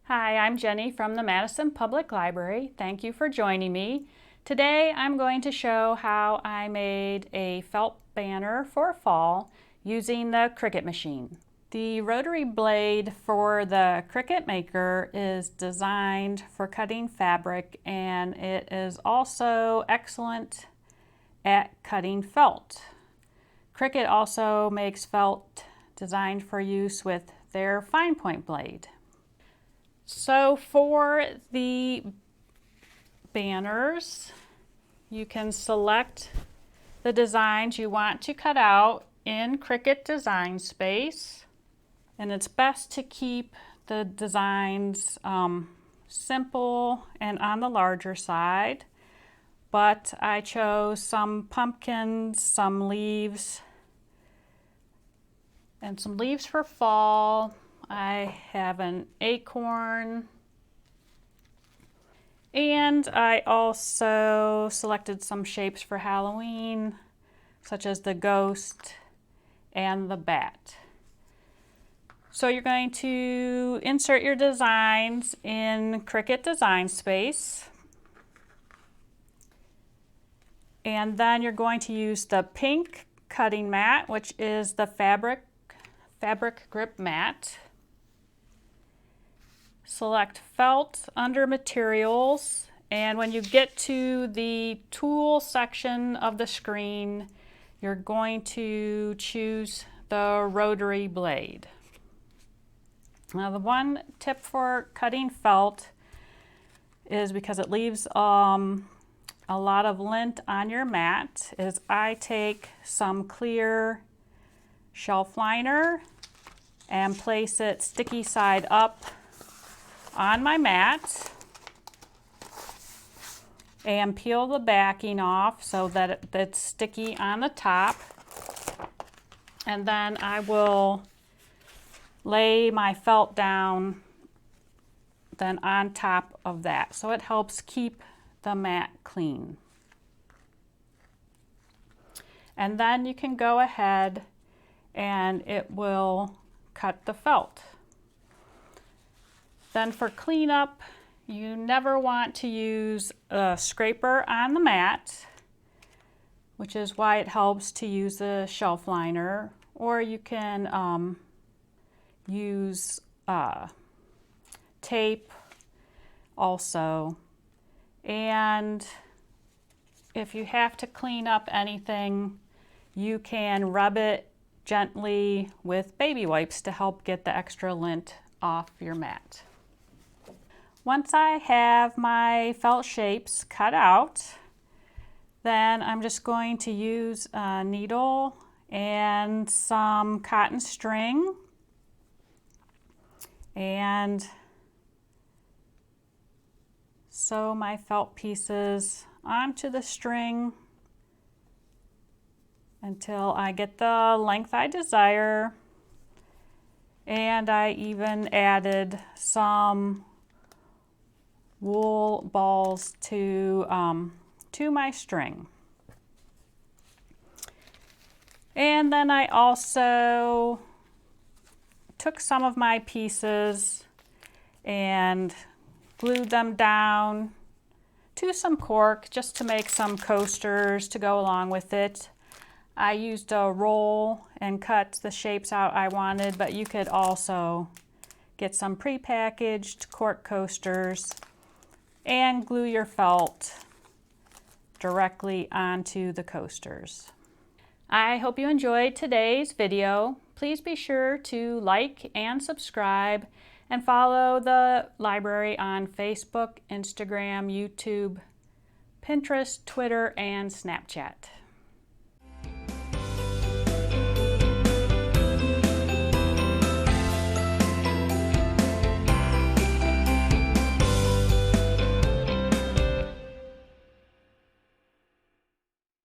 Hi, I'm Jenny from the Madison Public Library. Thank you for joining me. Today I'm going to show how I made a felt banner for fall using the Cricut Machine. The rotary blade for the Cricut Maker is designed for cutting fabric, and it is also excellent at cutting felt. Cricut also makes felt designed for use with their fine point blade. So for the banners, you can select the designs you want to cut out in Cricut Design Space. And it's best to keep the designs simple and on the larger side. But I chose some pumpkins, some leaves, and some leaves for fall. I have an acorn, and I also selected some shapes for Halloween, such as the ghost and the bat. So you're going to insert your designs in Cricut Design Space, and then you're going to use the pink cutting mat, which is the fabric grip mat. Select felt under materials, and when you get to the tool section of the screen, you're going to choose the rotary blade. Now, the one tip for cutting felt is, because it leaves a lot of lint on your mat, is I take some clear shelf liner and place it sticky side up on my mat and peel the backing off so that it's sticky on the top. And then I will lay my felt down then on top of that, so it helps keep the mat clean. And then you can go ahead and it will cut the felt. Then for cleanup, you never want to use a scraper on the mat, which is why it helps to use the shelf liner, or you can use tape also. And if you have to clean up anything, you can rub it gently with baby wipes to help get the extra lint off your mat. Once I have my felt shapes cut out, then I'm just going to use a needle and some cotton string and sew my felt pieces onto the string until I get the length I desire. And I even added some wool balls to my string. And then I also took some of my pieces and glued them down to some cork just to make some coasters to go along with it. I used a roll and cut the shapes out I wanted, but you could also get some pre-packaged cork coasters and glue your felt directly onto the coasters. I hope you enjoyed today's video. Please be sure to like and subscribe and follow the library on Facebook, Instagram, YouTube, Pinterest, Twitter, and Snapchat.